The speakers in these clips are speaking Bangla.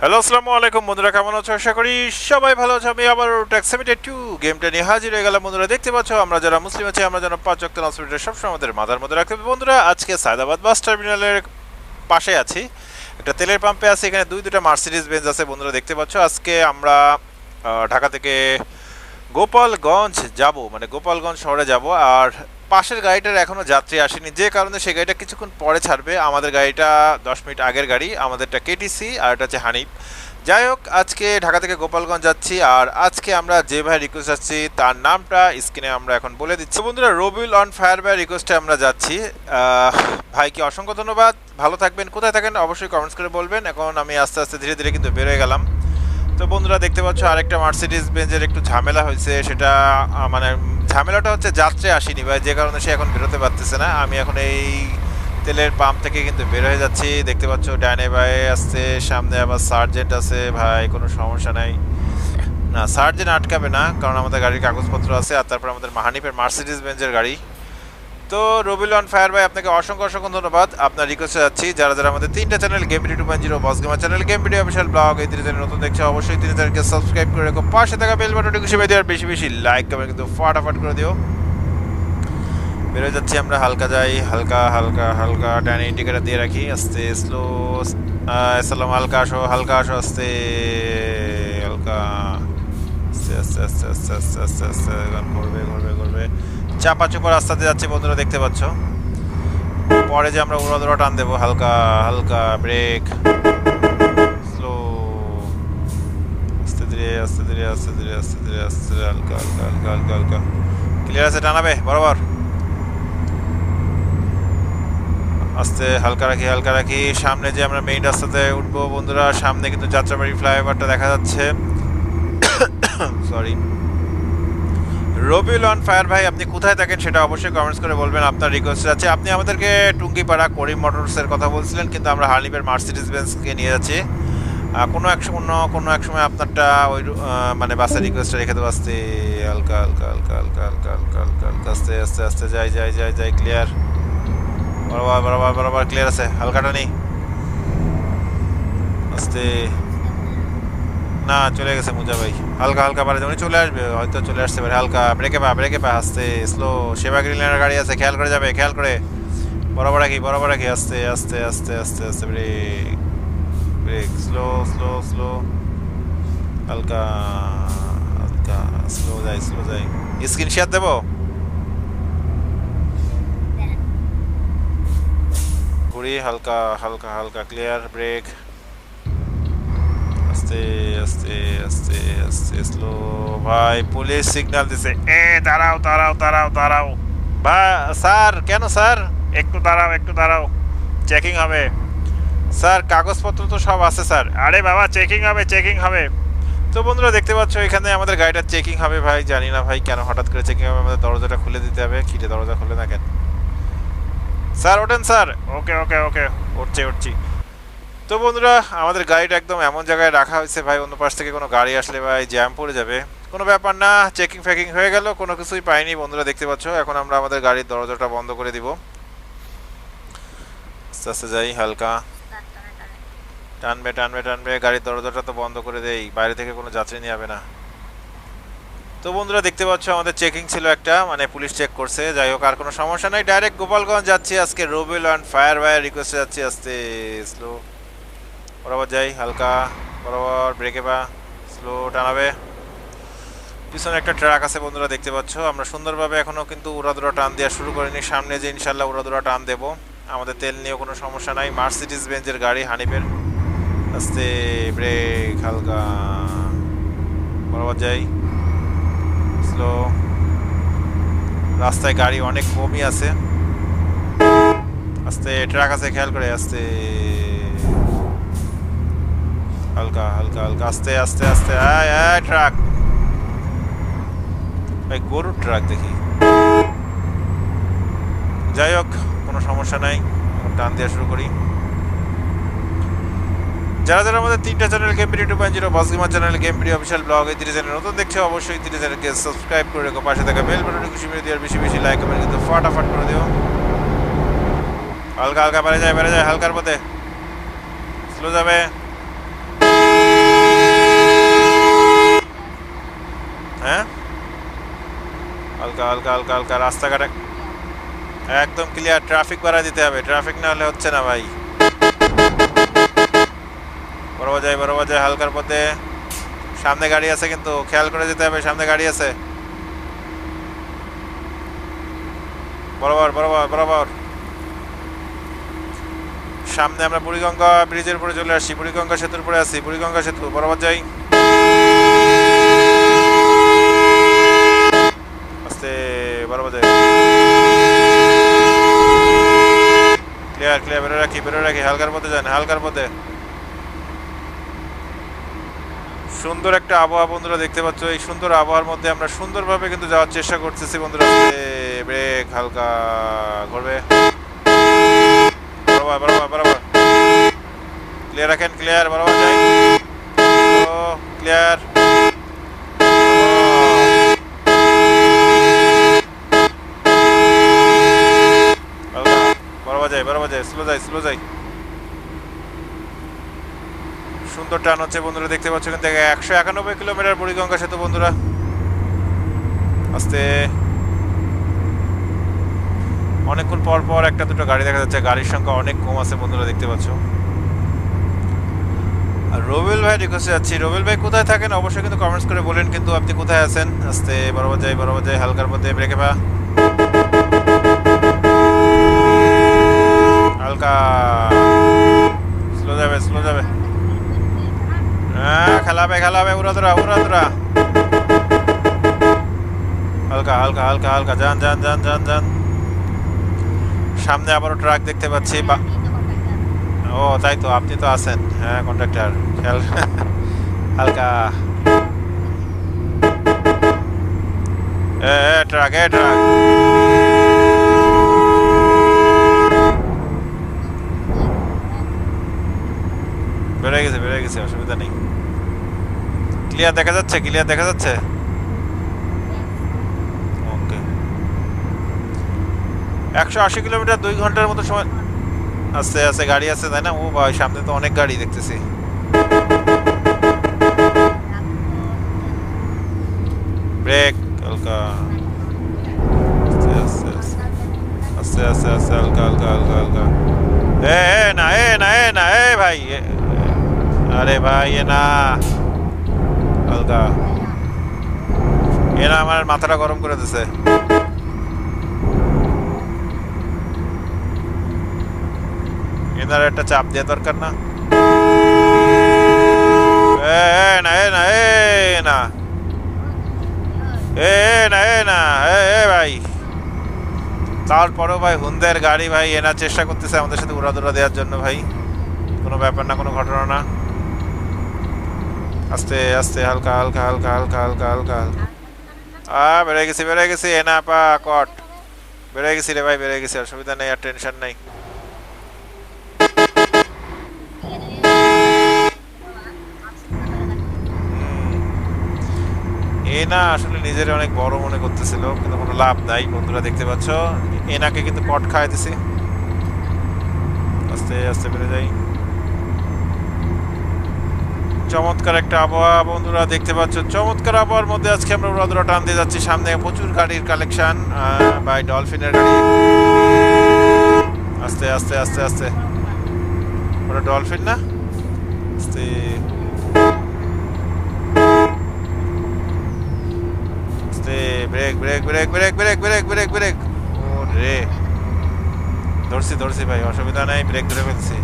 হ্যালো আসসালামু আলাইকুম বন্ধুরা, কেমন আছো? আশা করি সবাই ভালো আছো। আমি আবার ট্যাক্স সিমিটার 2 গেমটা নিয়ে হাজির হয়ে গেলাম। বন্ধুরা দেখতে পাচ্ছ, আমরা যারা মুসলিম আছি, আমরা যেন 5 ওয়াক্ত নামাজ পড়ি, সবসময় আমাদের মাথার মধ্যে রাখতে হবে। বন্ধুরা আজকে সায়দাবাদ বাস টার্মিনালের পাশে আছি, একটা তেলের পাম্পে আছি। এখানে দুইটা মার্সিডিজ বেঞ্জ আছে। বন্ধুরা দেখতে পাচ্ছ, আজকে আমরা ঢাকা থেকে গোপালগঞ্জ যাব, মানে গোপালগঞ্জ শহরে যাব। আর পাশের গাড়িটার এখনো যাত্রী আসেনি, যে কারণে সেই গাড়িটা কিছুক্ষণ পরে ছাড়বে। আমাদের গাড়িটা 10 মিনিট আগের গাড়ি, আমাদেরটা কেটিসি আর এটা হচ্ছে হানিফ। যাই হোক, আজকে ঢাকা থেকে গোপালগঞ্জ যাচ্ছি। আর আজকে আমরা যে ভাই রিকোয়েস্ট যাচ্ছি তার নামটা স্ক্রিনে আমরা এখন বলে দিচ্ছি। বন্ধুরা, রবিউল অন ফায়ার ভাই রিকোয়েস্টে আমরা যাচ্ছি। ভাইকে অসংখ্য ধন্যবাদ, ভালো থাকবেন। কোথায় থাকেন অবশ্যই কমেন্টস করে বলবেন। এখন আমি আস্তে আস্তে ধীরে ধীরে কিন্তু বেরোয় গেলাম। তো বন্ধুরা দেখতে পাচ্ছ, আরেকটা মার্সিডিজ বেঞ্জের একটু ঝামেলা হয়েছে। সেটা মানে ঝামেলাটা হচ্ছে যাত্রী আসেনি ভাই, যে কারণে সে এখন বেরোতে পারতেছে না। আমি এখন এই তেলের পাম্প থেকে কিন্তু বের হয়ে যাচ্ছি। দেখতে পাচ্ছ ডাইনে ভাই আসছে, সামনে আবার সার্জেন্ট আছে। ভাই কোনো সমস্যা নাই, না সার্জেন্ট আটকাবে না, কারণ আমাদের গাড়ির কাগজপত্র আছে। আর তারপর আমাদের হানিফের মার্সিডিজ বেঞ্জের গাড়ি। তো রবিউল অন ফায়ার ভাই, আপনাকে অসংখ্য অসংখ্য ধন্যবাদ। আপনার রিকোয়েস্টে যাচ্ছি, যারা যারা আমাদের 3টা channel, game video 2.0, boss gamer channel, game video official blog, এই 3 চ্যানেল নতুন দেখছে অবশ্যই 3 চ্যানেলকে সাবস্ক্রাইব করে রেখো। পাশে থাকা বেল বাটনটি খুশি দিয়ে আর বেশি বেশি লাইক কমেন্ট কিন্তু ফাটাফাট করে দিও। বেরোয় যাচ্ছি আমরা, হালকা যাই, হালকা হালকা হালকা ডাইনে ইন্ডিকেটার দিয়ে রাখি, আস্তে স্লো। আসসালাম, হালকা আসো, হালকা আসো, আস্তে হালকা, আস্তে আস্তে আস্তে আস্তে আস্তে আস্তে আস্তে ঘুরবে ঘুরবে ঘুরবে। চাপা চুপা রাস্তাতে যাচ্ছে বন্ধুরা, দেখতে পাচ্ছ। পরে যে আমরা উড়াদুরা টান দেবো, হালকা হালকা ব্রেক, স্লো, আস্তে ধীরে আস্তে ধীরে আস্তে ধীরে আস্তে ধীরে আস্তে হালকা হালকা হালকা হালকা হালকা। ক্লিয়ার আছে, টানাবে বরাবর, আস্তে হালকা রাখি হালকা রাখি। সামনে যে আমরা মেইন রাস্তাতে উঠবো বন্ধুরা, সামনে কিন্তু যাত্রাবাড়ি ফ্লাইওভারটা দেখা যাচ্ছে। সরি। রবিউল অন ফায়ার ভাই, আপনি কোথায় থাকেন সেটা অবশ্যই কমেন্টস করে বলবেন। আপনার রিকোয়েস্ট আছে, আপনি আমাদেরকে টুঙ্গিপাড়া করিম মোটরসের কথা বলছিলেন, কিন্তু আমরা হানিফের মার্সিডিজ বেঞ্জকে নিয়ে যাচ্ছি। কোনো এক সময় আপনারটা ওই মানে বাসের রিকোয়েস্টটা রেখে দেবো। আস্তে হালকা হালকা হালকা হালকা হালকা হালকা হালকা হালকা আস্তে আস্তে আস্তে যাই যাই যাই যাই, ক্লিয়ার, বরাবর বরাবর বরাবর ক্লিয়ার আছে, হালকাটা নেই, আস্তে। না চলে গেছে মুজা ভাই, হালকা হালকা পারে যেমন চলে আসবে, হয়তো চলে আসতে পারে। হালকা ব্রেকে পা আস্তে স্লো। সেবা গ্রিন লাইনের গাড়ি আছে, খেয়াল করে যাবে, খেয়াল করে, বরাবর রাখি, আস্তে আস্তে আস্তে আস্তে আস্তে brake brake, slow slow slow, হালকা হালকা, স্লো যাই স্লো যাই। স্ক্রিন শেয়ার দেবো, ঘুরি, হালকা হালকা হালকা ক্লিয়ার, ব্রেক, আস্তে আস্তে আস্তে আস্তে স্লো। ভাই পুলিশ সিগন্যাল দিছে, দাঁড়াও দাঁড়াও দাঁড়াও দাঁড়াও। ভাই স্যার, কেন স্যার? একটু দাঁড়াও একটু দাঁড়াও, চেকিং হবে স্যার। কাগজপত্র তো সব আছে স্যার। আরে বাবা, চেকিং হবে চেকিং হবে। তো বন্ধুরা দেখতে পাচ্ছ, এখানে আমাদের গাড়িটা চেকিং হবে। ভাই জানি না ভাই কেন হঠাৎ করে চেকিং হবে, আমাদের দরজাটা খুলে দিতে হবে। কিরে দরজা খুলে না কেন? স্যার ওঠেন স্যার। ওকে ওকে ওকে, উঠছি। তো বন্ধুরা, আমাদের গাড়িটা একদম এমন জায়গায় রাখা হয়েছে ভাই, অন্য পাশ থেকে কোনো গাড়ি আসলে ভাই জ্যাম পড়ে যাবে। কোনো ব্যাপার না, চেকিং ফেকিং হয়ে গেল, কোনো কিছুই পাইনি বন্ধুরা দেখতে পাচ্ছ। এখন আমরা আমাদের গাড়ির দরজাটা বন্ধ করে দিব, আস্তে আস্তে যাই, হালকা টানবে টানবে টানবে। গাড়ির দরজাটা তো বন্ধ করে দেই, বাইরে থেকে কোনো যাত্রী নিয়ে যাবে না। তো বন্ধুরা দেখতে পাচ্ছ, আমাদের চেকিং ছিল একটা, মানে পুলিশ চেক করছে। যাই হোক, আর কোনো সমস্যা নাই, ডাইরেক্ট গোপালগঞ্জ যাচ্ছি আজকে। রবিউল অন ফায়ার ভাইয়ের রিকোয়েস্টে যাচ্ছি, আস্তে স্লো, বরাবর যাই, হালকা বরাবর ব্রেকে পা, স্লো টানাবে। পিছনে একটা ট্রাক আছে বন্ধুরা দেখতে পাচ্ছ। আমরা সুন্দরভাবে এখনো কিন্তু উড়াদুরা টান দেওয়া শুরু করিনি, সামনে যে ইনশাল্লাহ উড়াদুরা টান দেবো। আমাদের তেল নিয়েও কোনো সমস্যা নাই, মার্সিডিজ বেঞ্জের গাড়ি হানিফের। আস্তে ব্রেক, হালকা বরাবর যাই, স্লো। রাস্তায় গাড়ি অনেক কমই আছে, আস্তে ট্রাক আছে, খেয়াল করে, আস্তে হালকা হালকা হালকা, আস্তে আস্তে আস্তে। আয় ট্রাক, ভাই গরুর ট্রাক দেখি। যাই হোক, কোনো সমস্যা নাই, টান দেওয়া শুরু করি। যারা যারা আমাদের 3টা channel, game video 2.0, boss gamer channel, game video official blog, এই 3 চ্যানেল নতুন দেখছো অবশ্যই 3 চ্যানেলকে সাবস্ক্রাইব করে রেখো। পাশে থাকা বেল বাটনটি খুশি মেরে দিও, আর বেশি বেশি লাইক কমেন্ট কিন্তু ফাটাফাট করে দিও। হালকা হালকা বেড়ে যায় হালকার মধ্যে, স্লো যাবে, হালকা হালকা হালকা রাস্তাঘাটে একদম ক্লিয়ার। ট্রাফিক বাড়া দিতে হবে, ট্রাফিক না হলে হচ্ছে না ভাই। বড় বাজায় হালকার পথে। সামনে গাড়ি আছে কিন্তু খেয়াল করে যেতে হবে, সামনে গাড়ি আছে। বরাবর বরাবর বরাবর। সামনে আমরা বুড়িগঙ্গা ব্রিজের উপরে চলে আসছি, বুড়িগঙ্গা সেতুর উপরে আছি। বুড়িগঙ্গা সেতু বরাবর যাই। আস্তে বরাবর যাই। Clear clear. বেরো রাখি হালকার পথে যান, হালকার পথে। সুন্দর একটা আবহাওয়া বন্ধুরা দেখতে পাচ্ছ। এই সুন্দর আবহাওয়ার মধ্যে আমরা সুন্দরভাবে কিন্তু যাওয়ার চেষ্টা করতেছি বন্ধুরা। ব্রেক হালকা ঘুরবে। বরাবর বরাবর বরাবর। ক্লিয়ার রাখেন, ক্লিয়ার। বরাবর যাই। ক্লিয়ার। বরাবর যাই স্লো যাই। সুন্দর টান হচ্ছে বন্ধুরা দেখতে পাচ্ছ। কিন্তু 191 কিলোমিটার বুড়িগঙ্গা সেতু বন্ধুরা। আস্তে। অনেকক্ষণ পর পর একটা দুটো গাড়ি দেখা যাচ্ছে, গাড়ির সংখ্যা অনেক কম আছে বন্ধুরা দেখতে পাচ্ছ। আর রবিল ভাই রিকোয়েস্টে যাচ্ছি। রবিল ভাই কোথায় থাকেন অবশ্যই কিন্তু কমেন্টস করে বলেন কিন্তু আপনি কোথায় আছেন। আস্তে বরাবর যাই হালকার পথে। ব্রেকে পা হালকা। স্লো যাবে। হ্যাঁ খেলাবে উড়াদুরা। হালকা যান। সামনে আবারও ট্রাক দেখতে পাচ্ছি। ও তাই তো, আপনি তো আছেন। হ্যাঁ কন্ডাক্টর খেয়াল। হালকা। ট্রাক বেড়ে গেছে অসুবিধা নেই। ক্লিয়ার দেখা যাচ্ছে। ওকে। 180 কিলোমিটার 2 ঘন্টার মতো সময়। আছে গাড়ি আছে তাই না? ও ভাই সামনে তো অনেক গাড়ি দেখতেছি। ব্রেক হালকা। আস্তে হালকা। না ভাই। আরে ভাই না হালকা। না আমার মাথাটা গরম করে দিছে। এনার একটা চাপ দেওয়া দরকার না? না ভাই। তারপরেও ভাই হুন্দের গাড়ি ভাই এনার চেষ্টা করতেছে আমাদের সাথে উড়াদুরা দেওয়ার জন্য ভাই। কোনো ব্যাপার না, কোনো ঘটনা না। আস্তে হালকা। বেড়ে গেছি। এনা পা কট। বেড়ে গেছি রে ভাই, অসুবিধা নেই, আর টেনশন নেই। এনা আসলে নিজের অনেক বড় মনে করতেছিল কিন্তু কোনো লাভ নাই বন্ধুরা দেখতে পাচ্ছ। এনাকে কিন্তু কট খাওয়াই দিছি। আস্তে বেড়ে যাই। চমৎকার একটা আবহাওয়া বন্ধুরা দেখতে পাচ্ছ। চমৎকার আবহাওয়ার মধ্যে আজকে আমরা উড়াদুরা টান দিয়ে যাচ্ছি। সামনে প্রচুর গাড়ির কালেকশন বাই ডলফিনের গাড়ি। আস্তে ওটা ডলফিন না? আস্তে ব্রেক। ও রে ধরছি ভাই, অসুবিধা নাই, ব্রেক ধরে ফেলছি।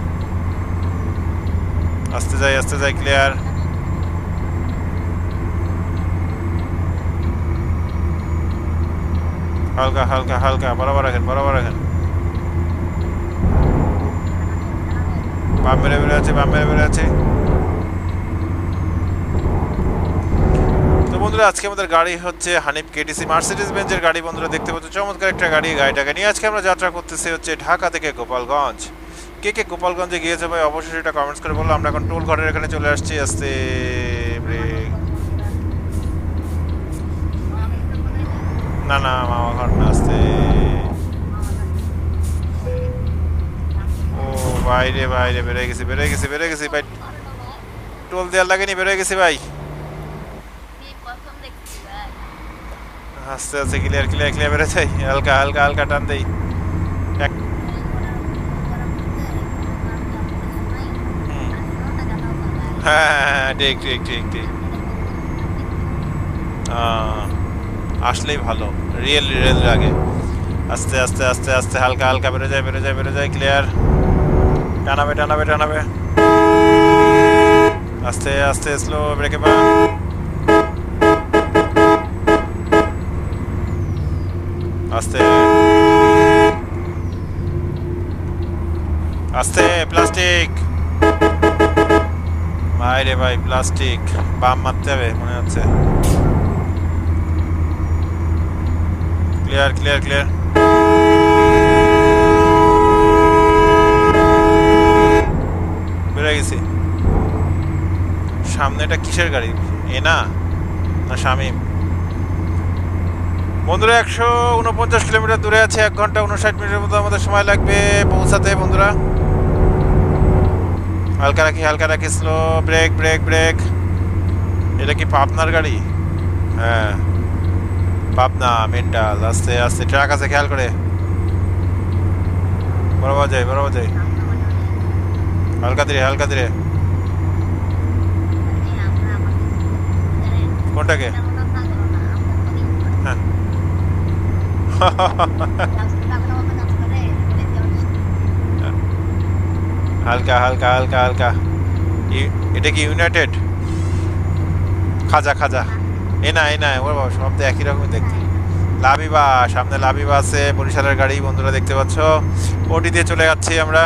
আস্তে যাই ক্লিয়ার। হালকা বরাবর রাখেন। বাম মেরে বেড়ে আছে। তো বন্ধুরা আজকে আমাদের গাড়ি হচ্ছে হানিফ কেটিসি মার্সিডিজ বেঞ্জের গাড়ি বন্ধুরা দেখতে পাচ্ছ। চমৎকার একটা গাড়িটাকে নিয়ে আজকে আমরা যাত্রা করতেছি হচ্ছে ঢাকা থেকে গোপালগঞ্জ। কে গোপালগঞ্জে গিয়েছে ভাই অবশ্যই সেটা কমেন্টস করে বললো। আমরা এখন টোল ঘরের এখানে চলে আসছি। আস্তে ব্রেক। না মামা ঘর না। আস্তে। ও বাইরে বেড়ে গেছি ভাই। টোল দেওয়ার লাগেনি, বেড়ে গেছি ভাই। আস্তে আস্তে ক্লিয়ার ক্লিয়ার ক্লিয়ার বেড়ে যাই, হালকা হালকা হালকা টান দেই। হ্যাঁ হ্যাঁ হ্যাঁ, ঠিক ঠিক ঠিক ঠিক। আসলেই ভালো, রিয়েল রিয়েল লাগে। আস্তে আস্তে আস্তে আস্তে হালকা হালকা বেড়ে যায় বেড়ে যায় বেড়ে যায়, ক্লিয়ার। টানাবে টানাবে টানাবে, আস্তে আস্তে স্লো ব্রেকে পা। আস্তে আস্তে, প্লাস্টিক ভাই রে ভাই, প্লাস্টিক বাম মারতে হবে মনে হচ্ছে। Clear clear clear. বেড়ে গেছি। সামনে এটা কিসের গাড়ি, এনা না শামিম? বন্ধুরা 149 কিলোমিটার দূরে আছে, 1 ঘন্টা 59 মিনিটের মতো আমাদের সময় লাগবে পৌঁছাতে বন্ধুরা। হালকা রাখি হালকা রাখি, স্লো ব্রেক ব্রেক ব্রেক। এটা কি পাবনার গাড়ি? হ্যাঁ পাবনা মেন্টাল। আস্তে আস্তে, ট্রাক আছে খেয়াল করে, বরাবর যাই বরাবর যাই, হালকা ধীরে হালকা ধীরে। কোনটাকে? হ্যাঁ হালকা হালকা হালকা হালকা। এটা কি ইউনাইটেড? খাজা খাজা, এনা এনা, ওর বাবা সব তো একই রকমই দেখতে। লাবিবা, সামনে লাবিবা আছে, বরিশালের গাড়ি বন্ধুরা দেখতে পাচ্ছ। ওটি দিয়ে চলে যাচ্ছি আমরা।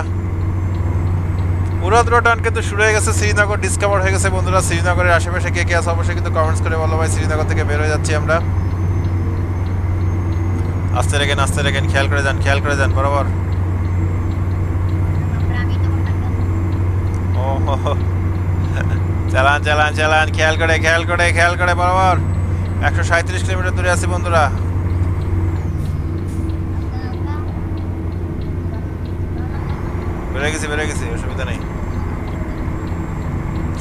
মুরাদ রোড কিন্তু শুরু হয়ে গেছে, শ্রীনগর ডিসকভার হয়ে গেছে বন্ধুরা। শ্রীনগরের আশেপাশে কে কে আছে অবশ্যই কিন্তু কমেন্টস করে বলো ভাই। শ্রীনগর থেকে বের হয়ে যাচ্ছি আমরা। আস্তে রেখেন, খেয়াল করে যান খেয়াল করে যান বরাবর। ও চালান চালান চালান, খেয়াল করে খেয়াল করে খেয়াল করে বরাবর। 137 কিলোমিটার দূরে আছি বন্ধুরা। বেড়ে গেছি অসুবিধা নেই।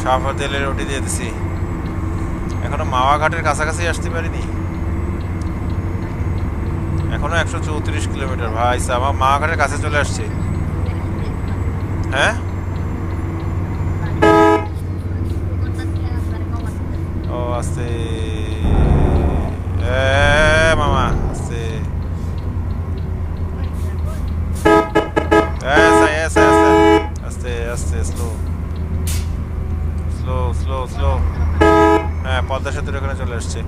সাফার তেলের রুটি দিয়ে দিছি। এখনো মাওয়া ঘাটের কাছাকাছি আসতে পারিনি, এখনো 134 কিলোমিটার। ভাই আমার মাওয়া ঘাটের কাছে চলে আসছে। হ্যাঁ ও আস্তে মামা, আস্তে আস্তে আস্তে, স্লো স্লো স্লো স্লো। হ্যাঁ পদ্মা সেতুর এখানে চলে আসছে।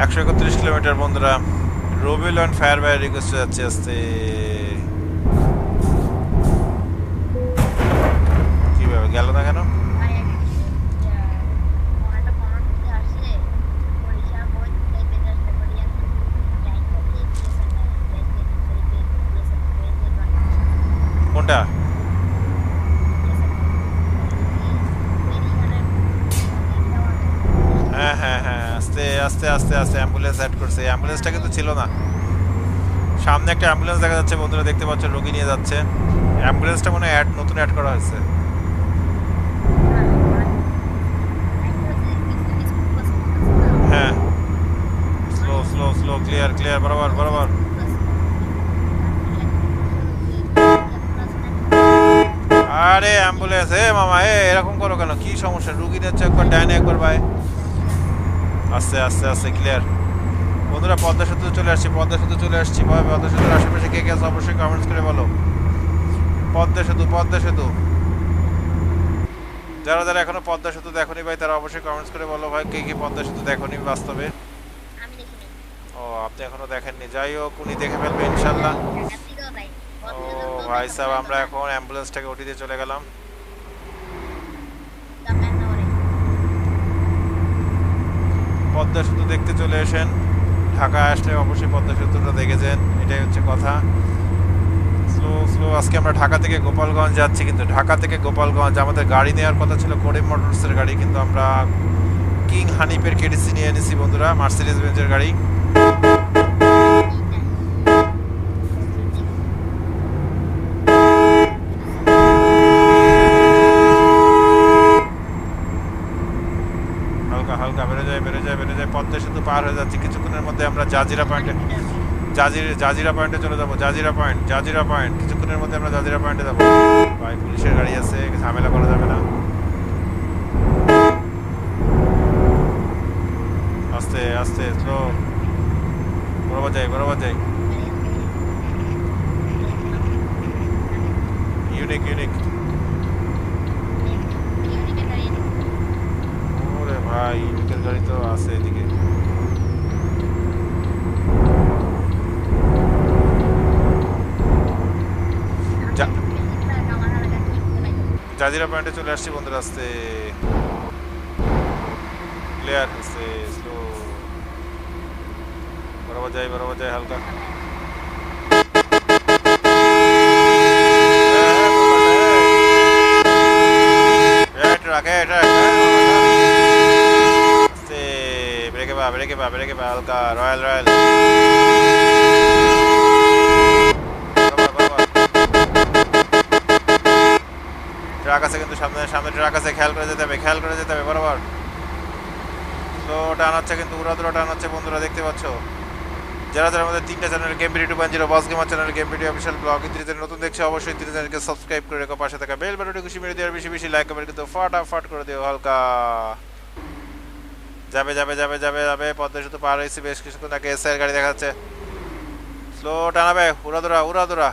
একশো 31 কিলোমিটার বন্ধুরা। Rabiul and fire by request যাচ্ছে আস্তে। কিভাবে গেল না কেন? কোনটা? হ্যাঁ হ্যাঁ হ্যাঁ, আস্তে আস্তে আস্তে আস্তে। অ্যাম্বুলেন্স অ্যাড করছে, অ্যাম্বুলেন্সটা কিন্তু ছিল না। সামনে একটা অ্যাম্বুলেন্স দেখা যাচ্ছে বন্ধুরা, দেখতে পাচ্ছ, রোগী নিয়ে যাচ্ছে। অ্যাম্বুলেন্সটা মনে হয় নতুন অ্যাড করা হয়েছে। হ্যাঁ slow slow slow, clear clear, বরাবর বরাবর। আরে অ্যাম্বুলেন্স, মামা এরকম করো কেন? কি সমস্যা? রুগী নিচ্ছে, একবার ডাইনে একবার বাই। আস্তে আস্তে আস্তে, ক্লিয়ার বন্ধুরা। পদ্মা সেতু চলে আসছি, পদ্মা সেতু চলে আসছি ভাই। পদ্মা সেতুর আশেপাশে কে কে আছে অবশ্যই কমেন্টস করে বলো। পদ্মা সেতু পদ্মা সেতু, যারা যারা এখনো পদ্মা সেতু দেখোনি ভাই তারা অবশ্যই কমেন্টস করে বলো ভাই, কে কে পদ্মা সেতু দেখোনি বাস্তবে। ও আপনি এখনো দেখেননি, যাই হোক উনি দেখে ফেলবে ইনশাল্লাহ। ও ভাই সাহেব, আমরা এখন অ্যাম্বুলেন্সটাকে ওটি দিয়ে চলে গেলাম। পদ্মা সেতু দেখতে চলে এসেন, ঢাকা আসলে অবশ্যই পদ্মা সেতুটা দেখেছেন, এটাই হচ্ছে কথা। Slow slow. আজকে আমরা ঢাকা থেকে গোপালগঞ্জ যাচ্ছি, কিন্তু ঢাকা থেকে গোপালগঞ্জ আমাদের গাড়ি নেওয়ার কথা ছিল করিম মোটরসের গাড়ি, কিন্তু আমরা কিং হানিফের কেটিসি নিয়ে এনেছি বন্ধুরা, মার্সিডিজ বেঞ্জের গাড়ি। পার হয়ে যাচ্ছি, কিছুক্ষণের মধ্যে আমরা জাজিরা পয়েন্টে চলে যাবো। জাজিরা পয়েন্ট কিছুক্ষণের মধ্যে আমরা জাজিরা পয়েন্টে যাবো। ভাই পুলিশের গাড়ি আছে, ঝামেলা করা যাবে না। আস্তে আস্তে স্লো, বরাবর যাই ইউনিক ওরে ভাই, ইউনিকের গাড়ি তো আছে এদিকে। জাজিরা পয়েন্টে চলে আসছি বন্ধুরা, আস্তে ক্লিয়ার, আস্তে স্লো, বরাবর যাই হালকা। ব্রেকে বা হালকা, রয়্যাল ট্রাক আছে কিন্তু সামনে ট্রাক আছে, খেয়াল করে যেতে হবে বরাবর। স্লো টান হচ্ছে কিন্তু উড়াদুরা টান হচ্ছে বন্ধুরা, দেখতে পাচ্ছ। যারা আমাদের 3টা channel, game video 2.0, boss gamer channel, game video official blog, ইত্যাদি নতুন দেখছে অবশ্যই চ্যানেলকে সাবস্ক্রাইব করে রেখো, পাশে থাকা বেল বাটনটি খুশি মেরে দিয়ে বেশি লাইক কমেন্ট কিন্তু ফাটাফাট করে দিও হালকা। যাবে পথে শুধু পার হয়েছি বেশ কিছুক্ষণ আগে। এসআই গাড়ি দেখা যাচ্ছে, স্লো টানাবে, উড়াদুরা।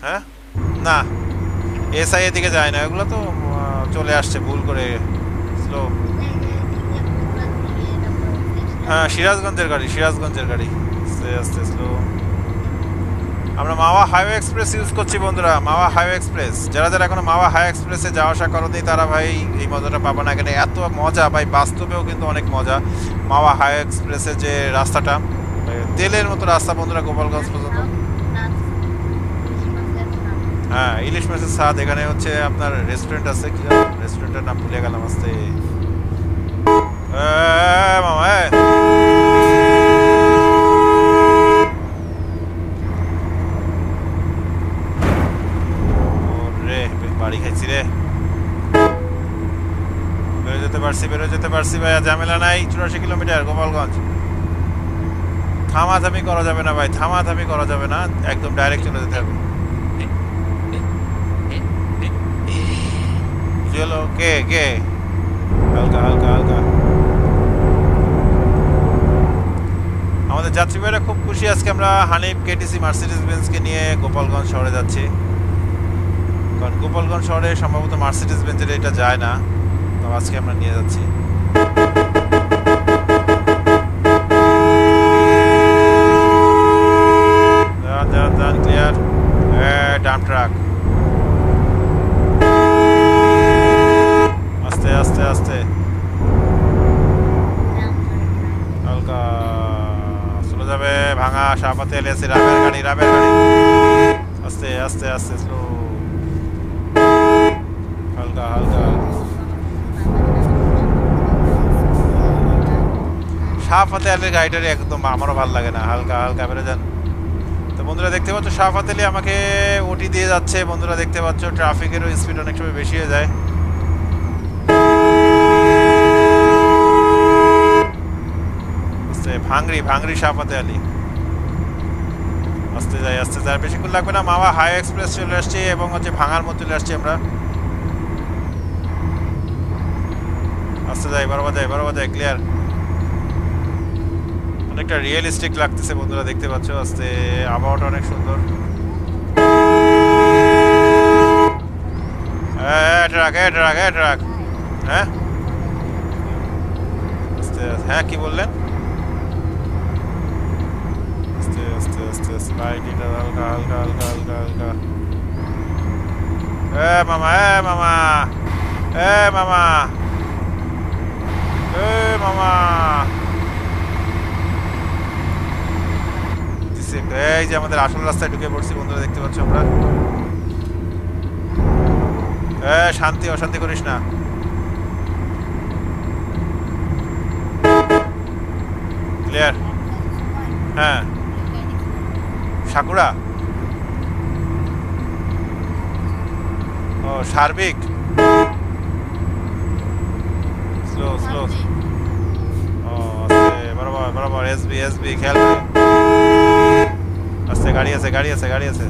হ্যাঁ না, এসআই এদিকে যায় না, ওগুলো তো চলে আসছে ভুল করে, স্লো। হ্যাঁ, সিরাজগঞ্জের গাড়ি আস্তে স্লো। আমরা মাওয়া হাইওয়ে এক্সপ্রেস ইউজ করছি বন্ধুরা, মাওয়া হাইওয়ে এক্সপ্রেস। যারা এখনো মাওয়া হাই এক্সপ্রেসে যাওয়া আসা করনি তারা ভাই এই মজাটা পাবো না। এখানে এত মজা ভাই, বাস্তবেও কিন্তু অনেক মজা। মাওয়া হাই এক্সপ্রেসের যে রাস্তাটা, তেলের মতো রাস্তা বন্ধুরা, গোপালগঞ্জ পর্যন্ত। হ্যাঁ, ইলিশ মাছের স্বাদ। এখানে হচ্ছে আপনার রেস্টুরেন্ট আছে, কি রেস্টুরেন্টের নাম ভুলে গেলাম, আস্তে মামা। বাড়ি খাইছি রে, বেরো যেতে পারছি ভাই, ঝামেলা নাই। 84 কিলোমিটার গোপালগঞ্জ। থামাথামি করা যাবে না ভাই, একদম ডাইরেক্ট চলে যেতে হবে। চলো, কে হালকা আমাদের যাত্রী ভাইরা খুব খুশি। আজকে আমরা হানিফ কেটিসি মার্সিডিজ বেঞ্জকে নিয়ে গোপালগঞ্জ শহরে যাচ্ছি, কারণ গোপালগঞ্জ শহরে সম্ভবত মার্সিডিজ বেঞ্জের এটা যায় না, তো আজকে আমরা নিয়ে যাচ্ছি। যান ক্লিয়ার। ডাম ট্রাক, আস্তে হালকা চলে যাবে। ভাঙা শাহপাতে এসে রাবের গাড়ি, আস্তে স্লো, হালকা শাহপাতে আলীর গাড়িটারে একদম আমারও ভালো লাগে না, হালকা বেরো যান। তো বন্ধুরা দেখতে পাচ্ছ শাহপাতে আলী আমাকে ওটি দিয়ে যাচ্ছে বন্ধুরা, দেখতে পাচ্ছ। ট্রাফিকেরও স্পিড অনেক সময় বেশি হয়ে যায়। ভাঙড়ি শাহপাতে আলী, আস্তে যাই, বেশিক্ষণ লাগবে না। মাওয়া হাই এক্সপ্রেস চলে আসছি এবং হচ্ছে ভাঙার মধ্যে চলে আসছি আমরা। আস্তে যাই, বরাবর যাই, ক্লিয়ার। অনেকটা রিয়েলিস্টিক লাগতেছে বন্ধুরা, দেখতে পাচ্ছ। আস্তে, আবহাওয়াটা অনেক সুন্দর। ট্রাক। হ্যাঁ হ্যাঁ, কি বললেন? আস্তে হালকা। মামা এই যে আমাদের আসল রাস্তায় ঢুকে পড়ছি বন্ধুরা, দেখতে পাচ্ছ আমরা। শান্তি অশান্তি করিস না। ক্লিয়ার। হ্যাঁ, সাকুরা, ও সার্বিক, স্লো স্লো স্লো ও আস্তে বরাবর বরাবর এসবি এসবি খেয়াল করে আস্তে গাড়ি আছে গাড়ি আছে গাড়ি আছে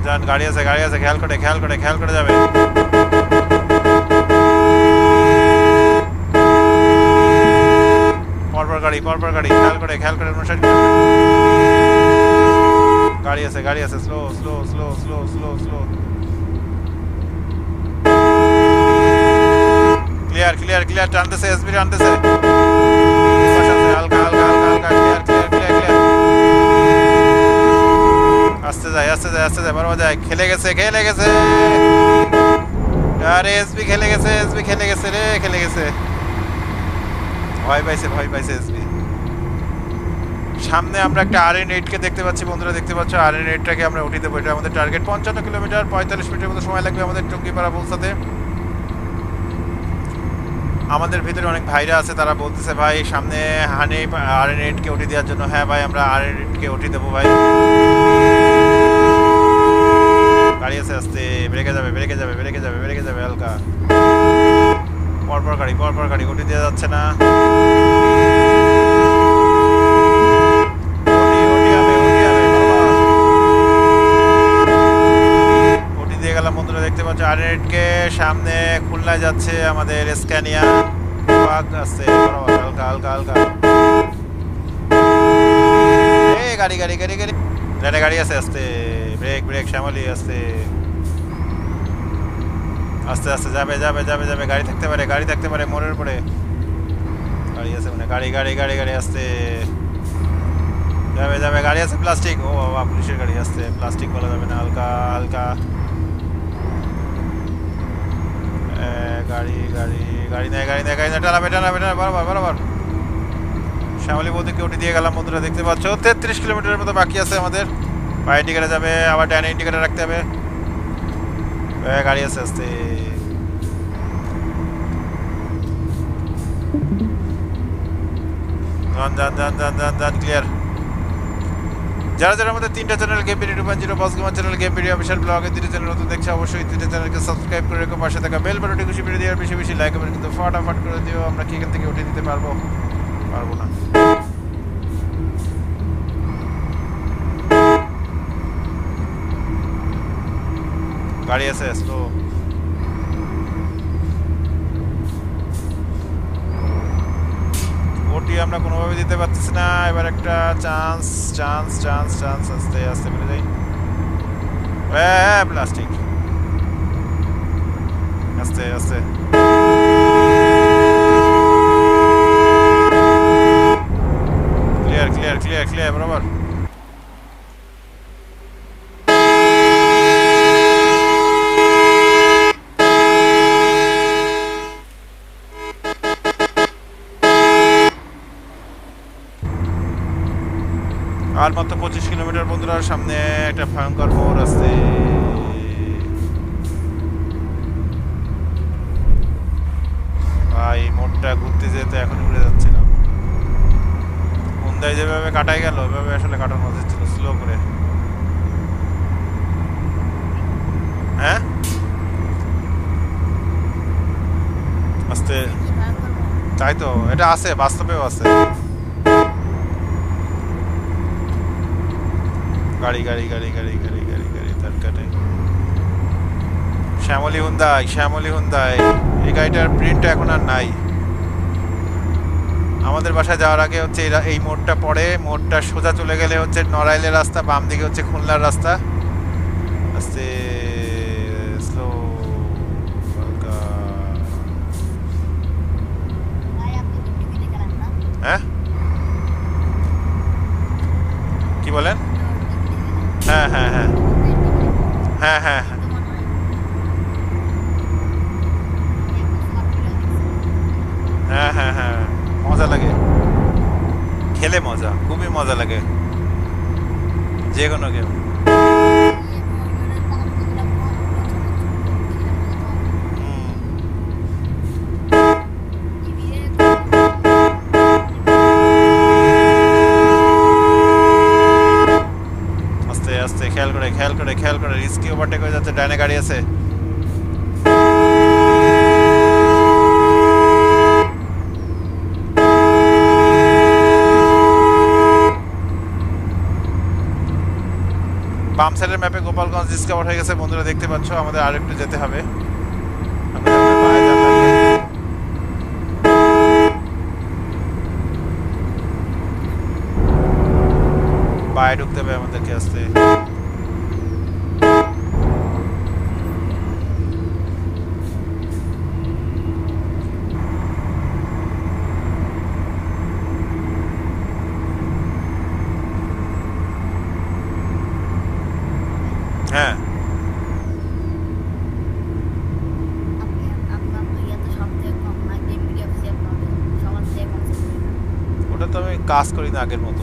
যান গাড়ি আছে খেয়াল করে যাবে পরপর গাড়ি খেয়াল করে অনুসরণ গাড়ি আছে slow slow slow slow slow slow clear টানতেছে এসবি টানতেছে হালকা ক্লিয়ার আস্তে যায় বরাবর যায় খেলে গেছে আরে এসবি খেলে গেছে ভয় পাইছে এসবি সামনে আমরা একটা RN8 কে দেখতে পাচ্ছি বন্ধুরা দেখতে পাচ্ছ RN8টাকে আমরা উঠিয়ে দেবো এটা আমাদের টার্গেট 55 কিলোমিটার 45 মিনিটের মতো সময় লাগবে আমাদের টুঙ্গিপাড়া পৌঁছাতে আমাদের ভিতরে অনেক ভাইরা আছে তারা বলতেছে ভাই সামনে RN8 কে উঠিয়ে দেওয়ার জন্য হ্যাঁ ভাই আমরা RN8 কে উঠিয়ে দেবো ভাই গাড়ি আছে আস্তে ব্রেকে যাবে হালকা পরপর গাড়ি উঠিয়ে দেওয়া যাচ্ছে না বন্ধুরা দেখতে পাচ্ছ RN8 কে সামনে খুলনায় যাচ্ছে আমাদের স্ক্যানিয়া আছে হালকা এই গাড়ি গাড়ি আছে আস্তে ব্রেক শ্যামলি আস্তে যাবে গাড়ি থাকতে পারে মোড়ের উপরে গাড়ি আছে মানে গাড়ি আস্তে যাবে গাড়ি আছে প্লাস্টিক ও বাবা পুলিশের গাড়ি আসছে প্লাস্টিক বলা যাবে না হালকা গাড়ি নেই টানাবে বরাবর শ্যামলী বৌদিকে উঠে দিয়ে গেলাম বন্ধুরা দেখতে পাচ্ছ 33 কিলোমিটারের মতো বাকি আছে আমাদের বাই ইন্ডিকেটার যাবে আবার ডান ইন্ডিকেটার রাখতে হবে গাড়ি আছে আস্তে যান ক্লিয়ার যারা আমাদের 3টা channel game video 2.0 boss gamer channel game video official ব্লগে 3টা চ্যানেল নতুন দেখছে অবশ্যই 3টা চ্যানেলকে সাবস্ক্রাইব করে রেখো পাশে থাকা বেল বাটনটি খুশি করে দিও আর বেশি লাইক কমেন্ট কিন্তু ফটাফট করে দিও আমরা কি এখান থেকে উঠে দিতে পারবো না গাড়ি আছে স্লো ওটি আমরা কোনোভাবে দিতে পারতেছি না এবার একটা চান্স আস্তে বলে যাই প্লাস্টিক আস্তে ক্লিয়ার বরাবর আর মাত্র 25 কিলোমিটার বন্ধুরা সামনে একটা ভয়ঙ্কর মোড় আছে ভাই মোড়টা ঘুরতে যেতে এখন উড়ে যাচ্ছিলাম কোনটাই যেভাবে কাটাই গেল ওইভাবে আসলে কাটানো উচিত ছিল স্লো করে হ্যাঁ আস্তে তাই তো এটা আছে বাস্তবেও আছে গাড়ি তার কাটে শ্যামলী হুন্দাই এই গাড়িটার প্রিন্ট এখন আর নাই আমাদের বাসায় যাওয়ার আগে হচ্ছে এই মোড়টা পড়ে মোড়টা সোজা চলে গেলে হচ্ছে নড়াইলের রাস্তা বাম দিকে হচ্ছে খুলনার রাস্তা আস্তে স্লো হ্যাঁ কি বলেন হ্যাঁ মজা লাগে খেলে খুবই মজা লাগে যে কোনো গেম রিস্কি ওভারটেক হয়ে যাচ্ছে, ডাইনে গাড়ি আছে। বাম সাইডের ম্যাপে গোপালগঞ্জ ডিসকভার হয়ে গেছে বন্ধুরা, দেখতে পাচ্ছ। আমাদের আরেকটু যেতে হবে। বায়ে ঢুকতে হবে আমাদেরকে আসতে। হ্যাঁ ওটা তো আমি কাজ করি না আগের মতো।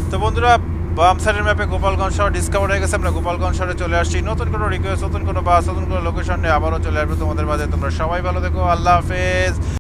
তো বন্ধুরা, বাম সাইডের ম্যাপে গোপালগঞ্জ শহর ডিসকভার হয়ে গেছে। আমরা গোপালগঞ্জ শহরে চলে আসছি। নতুন কোনো রিকোয়েস্ট, নতুন কোনো বাস, নতুন কোনো লোকেশন নিয়ে আবারও চলে আসবে তোমাদের মাঝে। তোমরা সবাই ভালো থেকো, আল্লাহ হাফেজ।